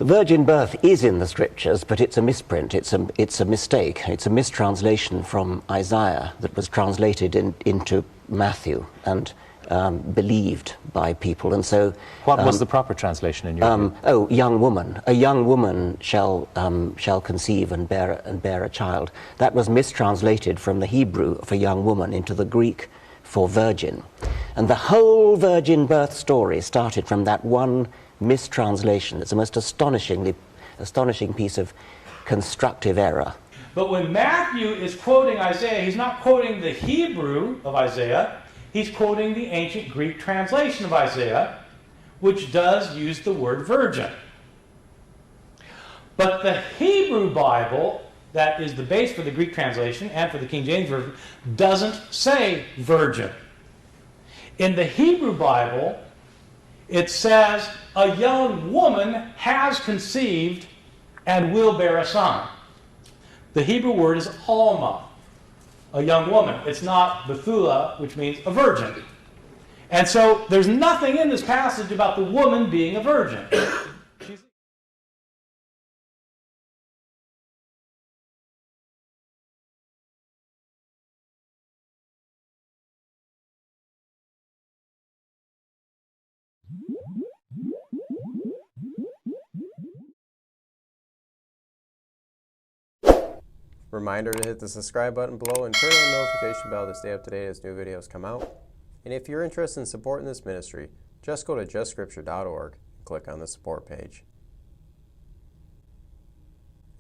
The virgin birth is in the scriptures, but it's a misprint, it's a mistake, it's a mistranslation from Isaiah that was translated into Matthew and believed by people. And so, what was the proper translation in your view? Oh, young woman. A young woman shall conceive and bear a child. That was mistranslated from the Hebrew for young woman into the Greek for virgin. And the whole virgin birth story started from that one mistranslation. It's the most astonishing piece of constructive error. But when Matthew is quoting Isaiah, he's not quoting the Hebrew of Isaiah, he's quoting the ancient Greek translation of Isaiah, which does use the word virgin. But the Hebrew Bible, that is the base for the Greek translation and for the King James Version, doesn't say virgin. In the Hebrew Bible, it says, a young woman has conceived and will bear a son. The Hebrew word is almah, a young woman. It's not Bethula, which means a virgin. And so there's nothing in this passage about the woman being a virgin. Reminder to hit the subscribe button below and turn on the notification bell to stay up to date as new videos come out. And if you're interested in supporting this ministry, just go to justscripture.org and click on the support page.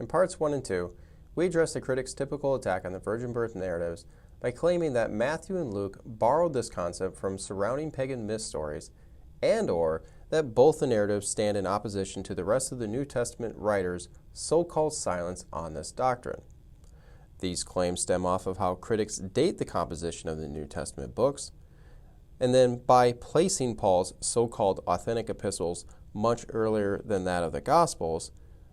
In parts 1 and 2, we address the critics' typical attack on the virgin birth narratives by claiming that Matthew and Luke borrowed this concept from surrounding pagan myth stories, and/or that both the narratives stand in opposition to the rest of the New Testament writers' so-called silence on this doctrine. These claims stem off of how critics date the composition of the New Testament books, and then by placing Paul's so-called authentic epistles much earlier than that of the Gospels,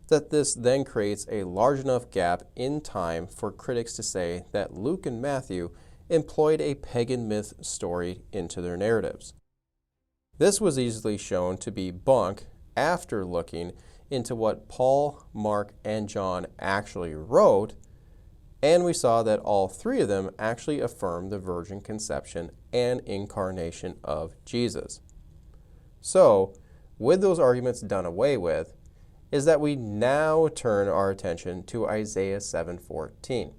that this then creates a large enough gap in time for critics to say that Luke and Matthew employed a pagan myth story into their narratives. This was easily shown to be bunk after looking into what Paul, Mark, and John actually wrote, and we saw that all three of them actually affirm the virgin conception and incarnation of Jesus. So, with those arguments done away with, is that we now turn our attention to Isaiah 7:14.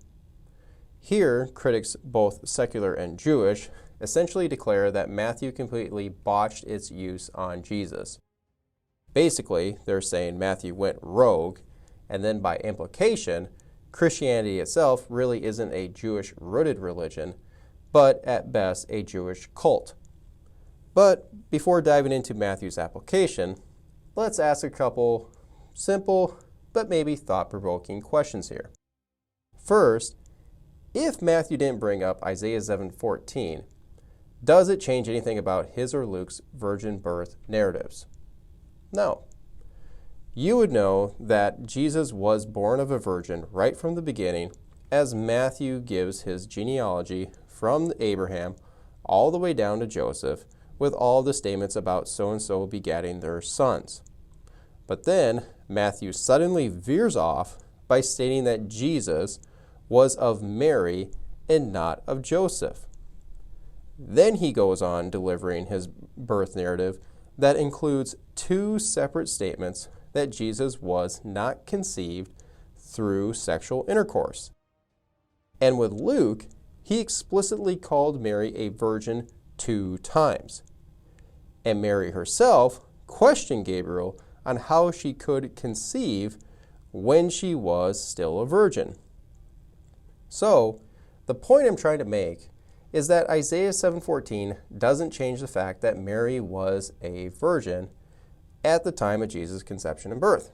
Here, critics, both secular and Jewish, essentially declare that Matthew completely botched its use on Jesus. Basically, they're saying Matthew went rogue, and then by implication, Christianity itself really isn't a Jewish-rooted religion, but at best a Jewish cult. But before diving into Matthew's application, let's ask a couple simple but maybe thought-provoking questions here. First, if Matthew didn't bring up Isaiah 7:14, does it change anything about his or Luke's virgin birth narratives? No. You would know that Jesus was born of a virgin right from the beginning, as Matthew gives his genealogy from Abraham all the way down to Joseph, with all the statements about so-and-so begatting their sons. But then Matthew suddenly veers off by stating that Jesus was of Mary and not of Joseph. Then he goes on delivering his birth narrative that includes two separate statements that Jesus was not conceived through sexual intercourse. And with Luke, he explicitly called Mary a virgin 2 times. And Mary herself questioned Gabriel on how she could conceive when she was still a virgin. So, the point I'm trying to make is that Isaiah 7:14 doesn't change the fact that Mary was a virgin at the time of Jesus' conception and birth.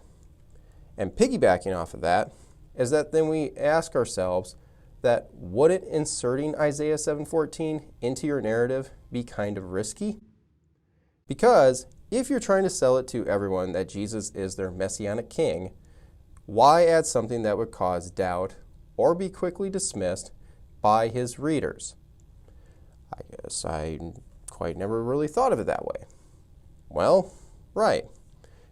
And piggybacking off of that is that then we ask ourselves that wouldn't inserting Isaiah 7:14 into your narrative be kind of risky? Because if you're trying to sell it to everyone that Jesus is their messianic king, why add something that would cause doubt or be quickly dismissed by his readers? I guess I quite never really thought of it that way. Well, right.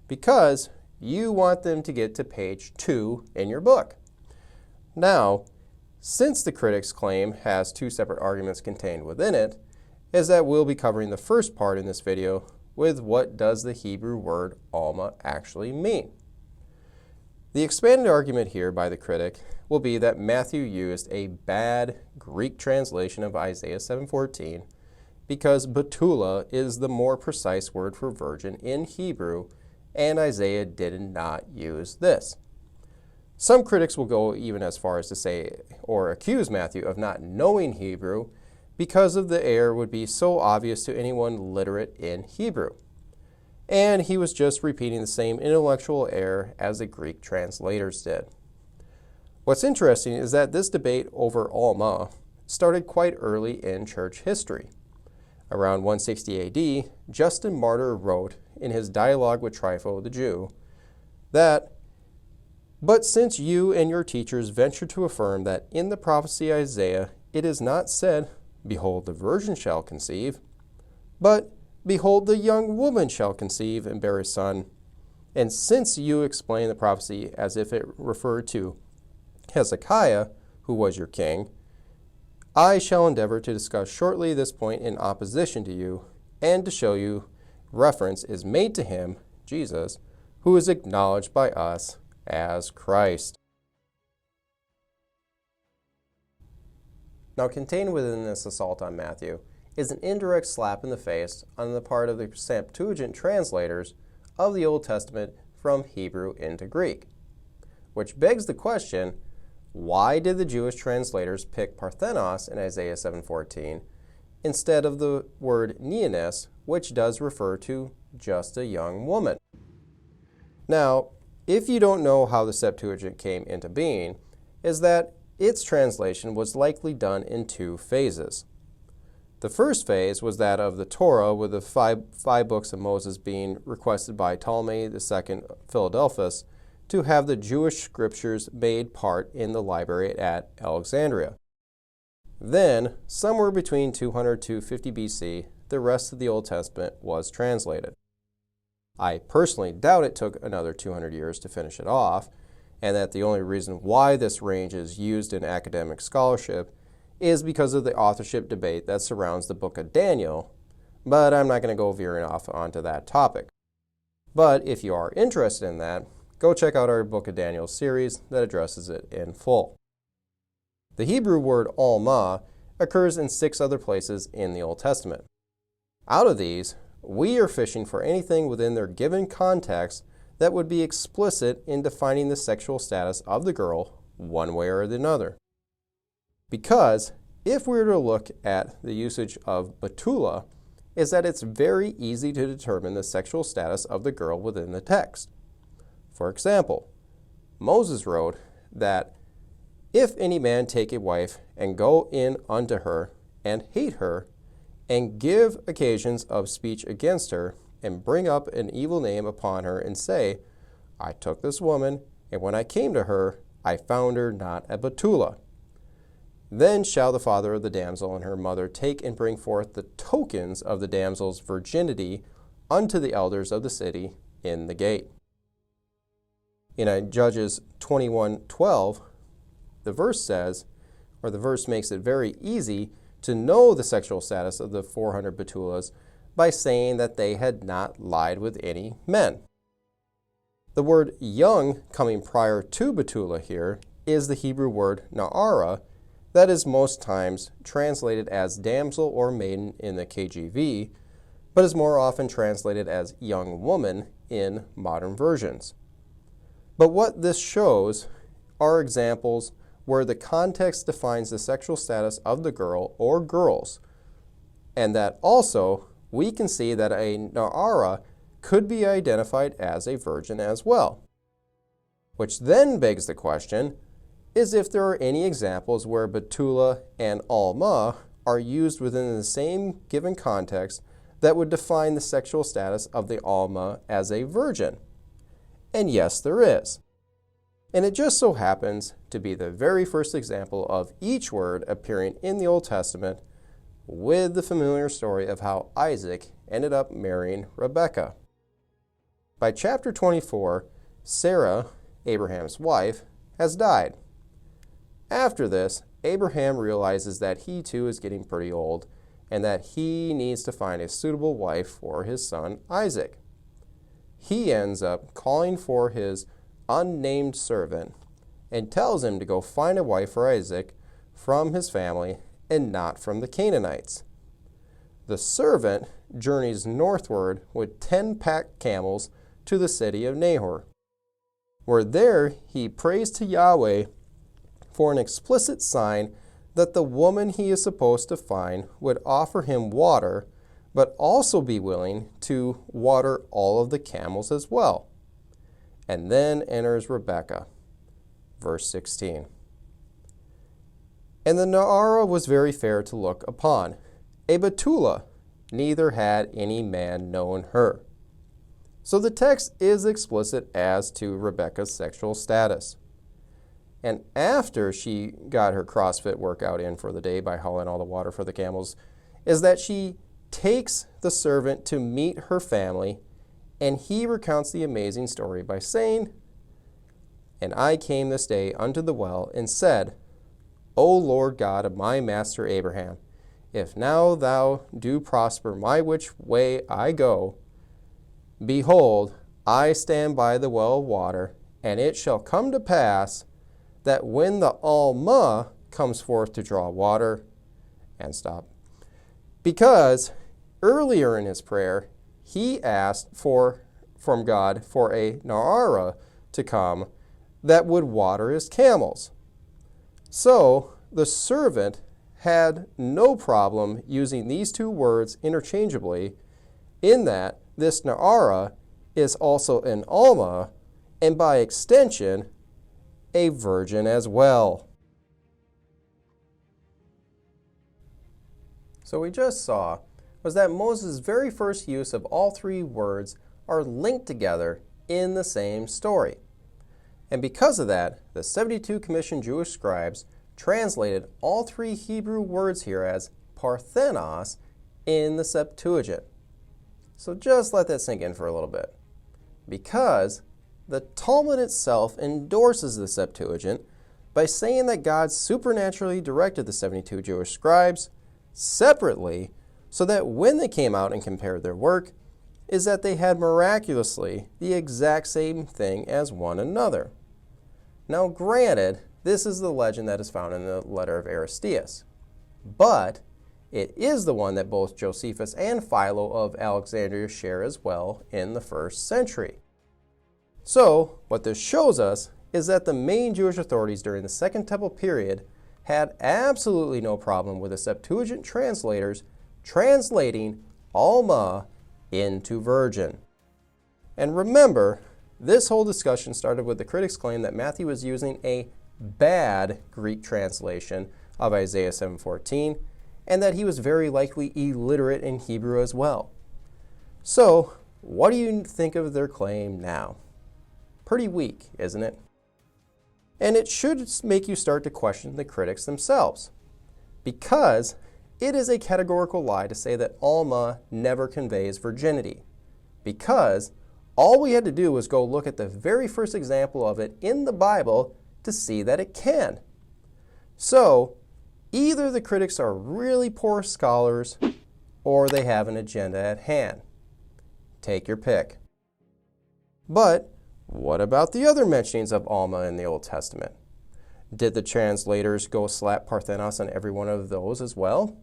Because you want them to get to page 2 in your book. Now, since the critic's claim has 2 separate arguments contained within it, is that we'll be covering the first part in this video with what does the Hebrew word almah actually mean. The expanded argument here by the critic will be that Matthew used a bad Greek translation of Isaiah 7:14 because betula is the more precise word for virgin in Hebrew, and Isaiah did not use this. Some critics will go even as far as to say or accuse Matthew of not knowing Hebrew because of the error would be so obvious to anyone literate in Hebrew. And he was just repeating the same intellectual error as the Greek translators did. What's interesting is that this debate over almah started quite early in church history. Around 160 AD, Justin Martyr wrote in his dialogue with Trypho the Jew that, "But since you and your teachers venture to affirm that in the prophecy Isaiah it is not said, 'Behold, the virgin shall conceive,' but 'Behold, the young woman shall conceive and bear a son,' and since you explain the prophecy as if it referred to Hezekiah, who was your king, I shall endeavor to discuss shortly this point in opposition to you, and to show you reference is made to him, Jesus, who is acknowledged by us as Christ." Now, contained within this assault on Matthew is an indirect slap in the face on the part of the Septuagint translators of the Old Testament from Hebrew into Greek, which begs the question, why did the Jewish translators pick parthenos in Isaiah 7:14 instead of the word neonis, which does refer to just a young woman? Now, if you don't know how the Septuagint came into being, is that its translation was likely done in 2 phases. The first phase was that of the Torah, with the five books of Moses being requested by Ptolemy II Philadelphus to have the Jewish scriptures made part in the library at Alexandria. Then, somewhere between 200 to 50 BC, the rest of the Old Testament was translated. I personally doubt it took another 200 years to finish it off, and that the only reason why this range is used in academic scholarship is because of the authorship debate that surrounds the book of Daniel, but I'm not going to go veering off onto that topic. But if you are interested in that, go check out our Book of Daniel series that addresses it in full. The Hebrew word almah occurs in 6 other places in the Old Testament. Out of these, we are fishing for anything within their given context that would be explicit in defining the sexual status of the girl one way or another. Because if we were to look at the usage of betula, is that it's very easy to determine the sexual status of the girl within the text. For example, Moses wrote that, "If any man take a wife and go in unto her and hate her, and give occasions of speech against her, and bring up an evil name upon her, and say, I took this woman, and when I came to her, I found her not a betula. Then shall the father of the damsel and her mother take and bring forth the tokens of the damsel's virginity unto the elders of the city in the gate." In Judges 21:12, the verse says, or the verse makes it very easy to know the sexual status of the 400 betulas by saying that they had not lied with any men. The word young coming prior to betula here is the Hebrew word na'ara that is most times translated as damsel or maiden in the KJV, but is more often translated as young woman in modern versions. But what this shows are examples where the context defines the sexual status of the girl or girls, and that also we can see that a na'ara could be identified as a virgin as well. Which then begs the question, is if there are any examples where betula and almah are used within the same given context that would define the sexual status of the almah as a virgin. And yes, there is. And it just so happens to be the very first example of each word appearing in the Old Testament with the familiar story of how Isaac ended up marrying Rebekah. By chapter 24, Sarah, Abraham's wife, has died. After this, Abraham realizes that he too is getting pretty old and that he needs to find a suitable wife for his son Isaac. He ends up calling for his unnamed servant and tells him to go find a wife for Isaac from his family and not from the Canaanites. The servant journeys northward with 10 packed camels to the city of Nahor, where there he prays to Yahweh for an explicit sign that the woman he is supposed to find would offer him water, but also be willing to water all of the camels as well. And then enters Rebekah. Verse 16. And the Naarah was very fair to look upon, a Betula, neither had any man known her. So the text is explicit as to Rebekah's sexual status. And after she got her CrossFit workout in for the day by hauling all the water for the camels, is that she takes the servant to meet her family, and he recounts the amazing story by saying, "And I came this day unto the well, and said, O Lord God of my master Abraham, if now thou do prosper my which way I go, behold, I stand by the well of water, and it shall come to pass that when the almah comes forth to draw water," and stop. Because earlier in his prayer, he asked from God for a Naarah to come that would water his camels. So the servant had no problem using these two words interchangeably, in that this Naarah is also an almah, and by extension, a virgin as well. So we just saw was that Moses' very first use of all three words are linked together in the same story. And because of that, the 72 commissioned Jewish scribes translated all three Hebrew words here as parthenos in the Septuagint. So just let that sink in for a little bit. Because the Talmud itself endorses the Septuagint by saying that God supernaturally directed the 72 Jewish scribes separately so that when they came out and compared their work, is that they had miraculously the exact same thing as one another. Now granted, this is the legend that is found in the letter of Aristeas, but it is the one that both Josephus and Philo of Alexandria share as well in the first century. So what this shows us is that the main Jewish authorities during the Second Temple period had absolutely no problem with the Septuagint translators translating almah into virgin. And remember, this whole discussion started with the critics' claim that Matthew was using a bad Greek translation of Isaiah 7:14, and that he was very likely illiterate in Hebrew as well. So, what do you think of their claim now? Pretty weak, isn't it? And it should make you start to question the critics themselves, because it is a categorical lie to say that almah never conveys virginity, because all we had to do was go look at the very first example of it in the Bible to see that it can. So, either the critics are really poor scholars or they have an agenda at hand. Take your pick. But what about the other mentionings of almah in the Old Testament? Did the translators go slap parthenos on every one of those as well?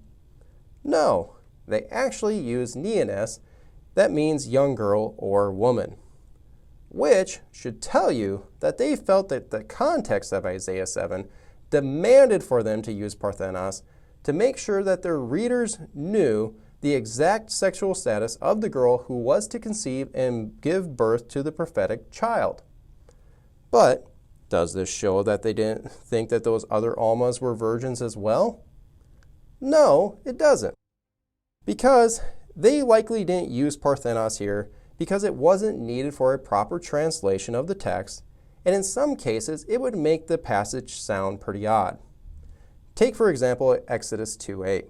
No, they actually used neones, that means young girl or woman, which should tell you that they felt that the context of Isaiah 7 demanded for them to use parthenos to make sure that their readers knew the exact sexual status of the girl who was to conceive and give birth to the prophetic child. But does this show that they didn't think that those other almahs were virgins as well? No, it doesn't. Because they likely didn't use parthenos here because it wasn't needed for a proper translation of the text, and in some cases it would make the passage sound pretty odd. Take for example Exodus 2:8.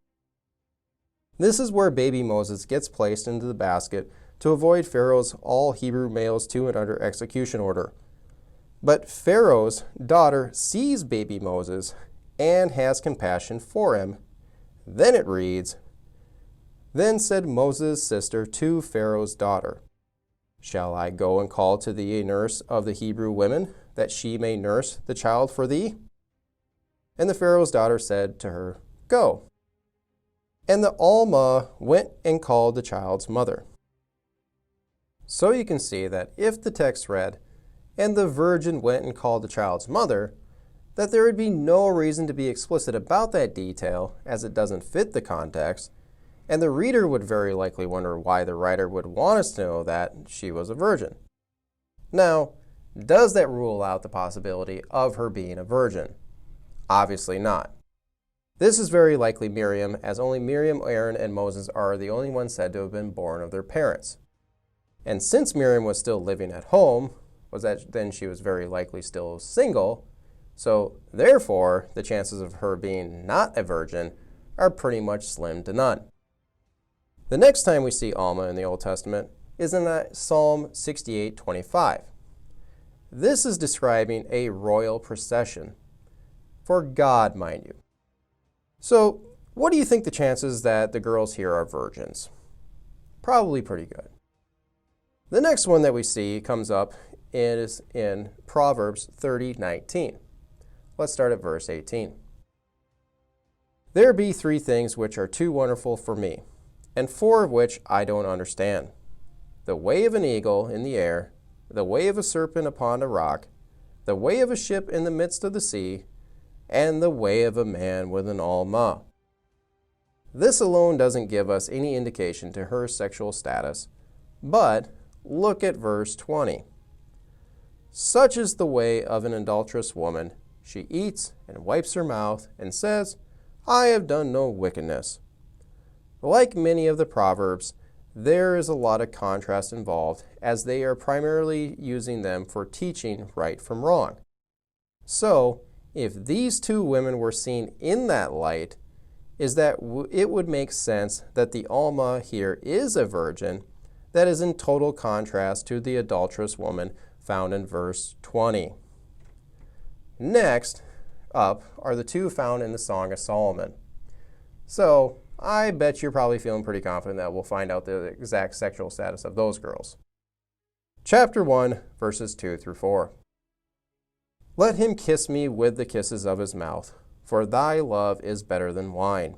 This is where baby Moses gets placed into the basket to avoid Pharaoh's all Hebrew males to and under execution order. But Pharaoh's daughter sees baby Moses and has compassion for him. Then it reads, "Then said Moses' sister to Pharaoh's daughter, Shall I go and call to thee a nurse of the Hebrew women, that she may nurse the child for thee? And the Pharaoh's daughter said to her, Go. And the almah went and called the child's mother." So you can see that if the text read, "And the virgin went and called the child's mother," that there would be no reason to be explicit about that detail, as it doesn't fit the context, and the reader would very likely wonder why the writer would want us to know that she was a virgin. Now, does that rule out the possibility of her being a virgin? Obviously not. This is very likely Miriam, as only Miriam, Aaron, and Moses are the only ones said to have been born of their parents. And since Miriam was still living at home, then she was very likely still single, so therefore the chances of her being not a virgin are pretty much slim to none. The next time we see almah in the Old Testament is in Psalm 68:25. This is describing a royal procession. For God, mind you. So, what do you think the chances that the girls here are virgins? Probably pretty good. The next one that we see comes up is in Proverbs 30:19. Let's start at verse 18. "There be 3 things which are too wonderful for me, and 4 of which I don't understand. The way of an eagle in the air, the way of a serpent upon a rock, the way of a ship in the midst of the sea, and the way of a man with an almah." This alone doesn't give us any indication to her sexual status, but look at verse 20. "Such is the way of an adulterous woman. She eats and wipes her mouth and says, I have done no wickedness." Like many of the Proverbs, there is a lot of contrast involved, as they are primarily using them for teaching right from wrong. So, if these 2 women were seen in that light, is that it would make sense that the almah here is a virgin that is in total contrast to the adulterous woman found in verse 20. Next up are the 2 found in the Song of Solomon. So, I bet you're probably feeling pretty confident that we'll find out the exact sexual status of those girls. Chapter 1, verses 2 through 4. "Let him kiss me with the kisses of his mouth, for thy love is better than wine.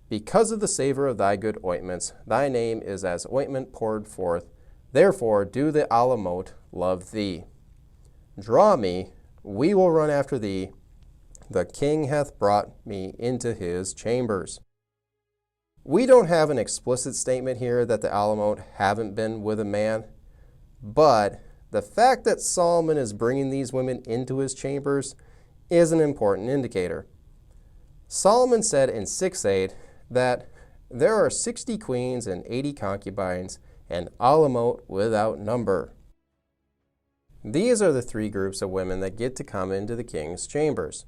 Because of the savor of thy good ointments, thy name is as ointment poured forth. Therefore do the alamot love thee. Draw me, we will run after thee. The king hath brought me into his chambers." We don't have an explicit statement here that the alamot haven't been with a man, but the fact that Solomon is bringing these women into his chambers is an important indicator. Solomon said in 6:8 that there are 60 queens and 80 concubines, and alamot without number. These are the 3 groups of women that get to come into the king's chambers.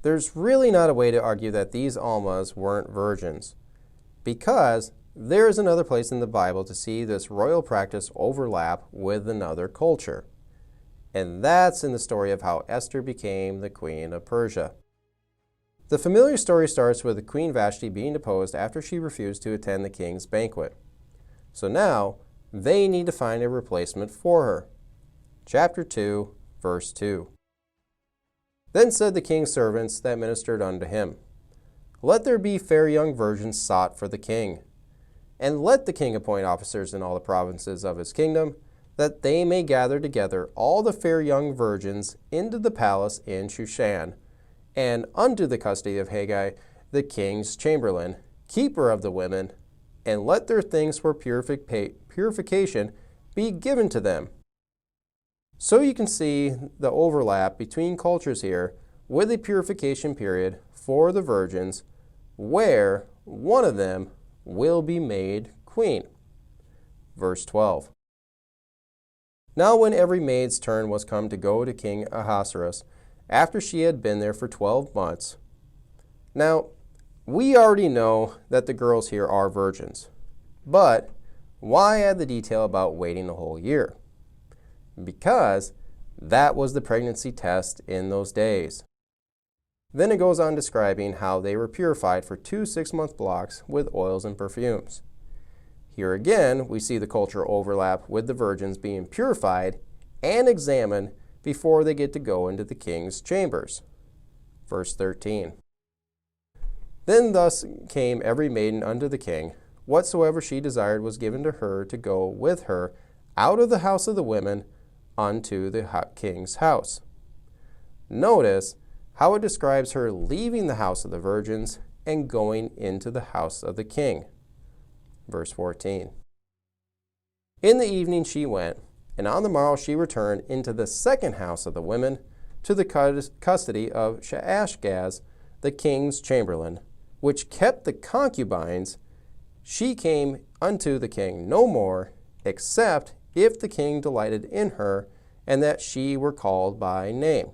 There's really not a way to argue that these almahs weren't virgins, because there is another place in the Bible to see this royal practice overlap with another culture. And that's in the story of how Esther became the queen of Persia. The familiar story starts with Queen Vashti being deposed after she refused to attend the king's banquet. So now, they need to find a replacement for her. Chapter 2, verse 2. "Then said the king's servants that ministered unto him, Let there be fair young virgins sought for the king. And let the king appoint officers in all the provinces of his kingdom, that they may gather together all the fair young virgins into the palace in Shushan, and unto the custody of Haggai, the king's chamberlain, keeper of the women, and let their things for purification be given to them." So you can see the overlap between cultures here with a purification period for the virgins, where one of them will be made queen. Verse 12. "Now when every maid's turn was come to go to King Ahasuerus, after she had been there for 12 months. Now, we already know that the girls here are virgins, but Why add the detail about waiting a whole year? Because that was the pregnancy test in those days. Then it goes on describing how they were purified for 2 6-month blocks with oils and perfumes. Here again, we see the cultural overlap with the virgins being purified and examined before they get to go into the king's chambers. Verse 13. Then thus came every maiden unto the king. Whatsoever she desired was given to her to go with her out of the house of the women unto the king's house. Notice how it describes her leaving the house of the virgins and going into the house of the king. Verse 14. In the evening she went, and on the morrow she returned into the second house of the women, to the custody of Shaashgaz, the king's chamberlain, which kept the concubines. She came unto the king no more, except if the king delighted in her, and that she were called by name.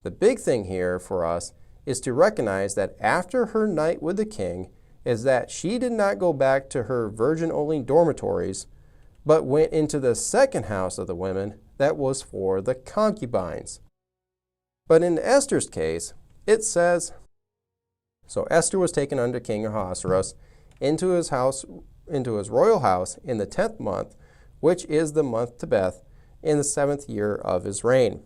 The big thing here for us is to recognize that after her night with the king is that she did not go back to her virgin-only dormitories, but went into the second house of the women that was for the concubines. But in Esther's case, it says, So Esther was taken unto King Ahasuerus into his royal house in the 10th month, which is the month Tebeth, in the 7th year of his reign.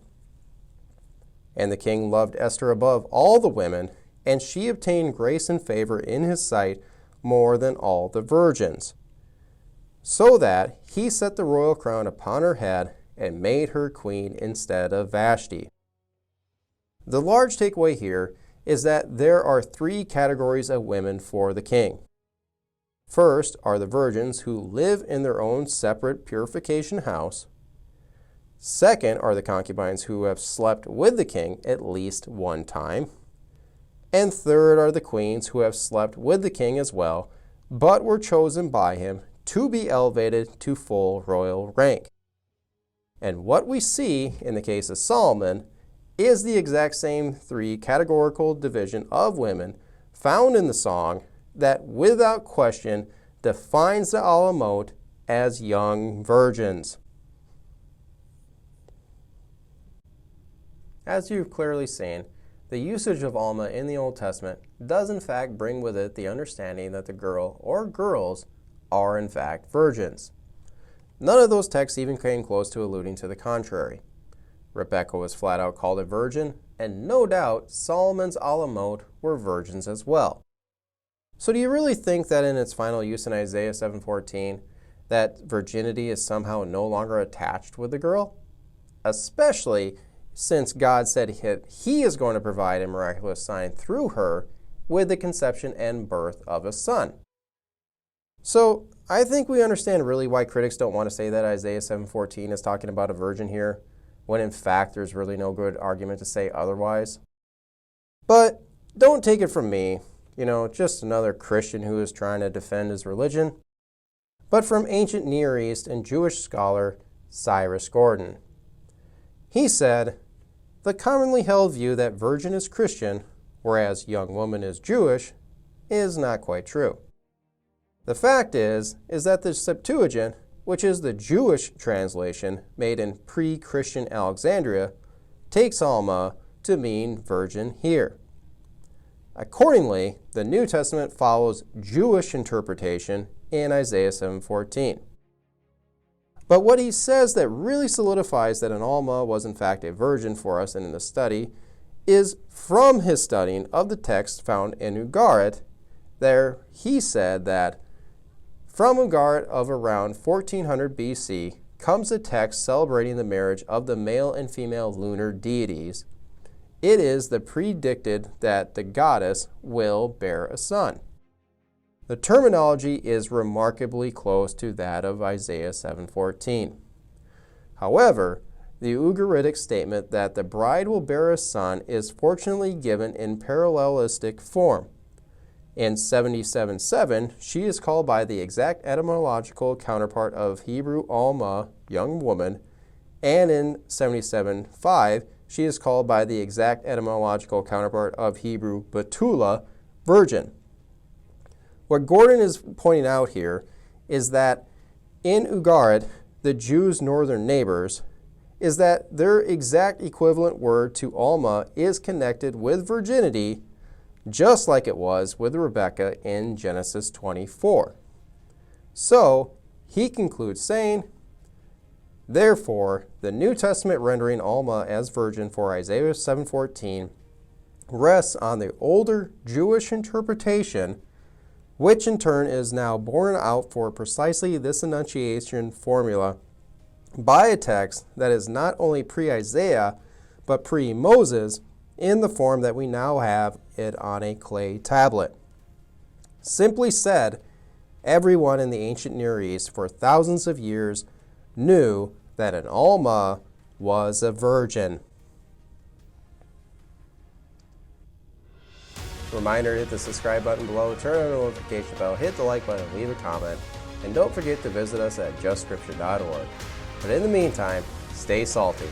And the king loved Esther above all the women, and she obtained grace and favor in his sight more than all the virgins, so that he set the royal crown upon her head and made her queen instead of Vashti. The large takeaway here is that there are 3 categories of women for the king. First are the virgins who live in their own separate purification house. Second are the concubines who have slept with the king at least one time. And third are the queens who have slept with the king as well, but were chosen by him to be elevated to full royal rank. And what we see in the case of Solomon is the exact same 3 categorical division of women found in the song that without question defines the alamot as young virgins. As you've clearly seen, the usage of almah in the Old Testament does in fact bring with it the understanding that the girl or girls are in fact virgins. None of those texts even came close to alluding to the contrary. Rebekah was flat out called a virgin, and no doubt Solomon's alamot were virgins as well. So do you really think that in its final use in Isaiah 7:14, that virginity is somehow no longer attached with the girl? Especially since God said he is going to provide a miraculous sign through her with the conception and birth of a son. So I think we understand really why critics don't want to say that Isaiah 7:14 is talking about a virgin here, when in fact there's really no good argument to say otherwise. But don't take it from me, just another Christian who is trying to defend his religion, but from ancient Near East and Jewish scholar Cyrus Gordon. He said, the commonly held view that virgin is Christian, whereas young woman is Jewish, is not quite true. The fact is that the Septuagint, which is the Jewish translation made in pre-Christian Alexandria, takes almah to mean virgin here. Accordingly, the New Testament follows Jewish interpretation in Isaiah 7:14. But what he says that really solidifies that an almah was in fact a virgin for us in the study is from his studying of the text found in Ugarit. There he said that from Ugarit of around 1400 BC comes a text celebrating the marriage of the male and female lunar deities. It is predicted that the goddess will bear a son. The terminology is remarkably close to that of Isaiah 7:14. However, the Ugaritic statement that the bride will bear a son is fortunately given in parallelistic form. In 77:7, she is called by the exact etymological counterpart of Hebrew almah, young woman, and in 77:5, she is called by the exact etymological counterpart of Hebrew betula, virgin. What Gordon is pointing out here is that in Ugarit, the Jews' northern neighbors, is that their exact equivalent word to almah is connected with virginity, just like it was with Rebekah in Genesis 24. So, he concludes saying, therefore, the New Testament rendering almah as virgin for Isaiah 7:14 rests on the older Jewish interpretation, which in turn is now borne out for precisely this enunciation formula by a text that is not only pre-Isaiah, but pre-Moses in the form that we now have it on a clay tablet. Simply said, everyone in the ancient Near East for thousands of years knew that an almah was a virgin. Reminder to hit the subscribe button below, turn on the notification bell, hit the like button, leave a comment, and don't forget to visit us at justscripture.org. But in the meantime, stay salty.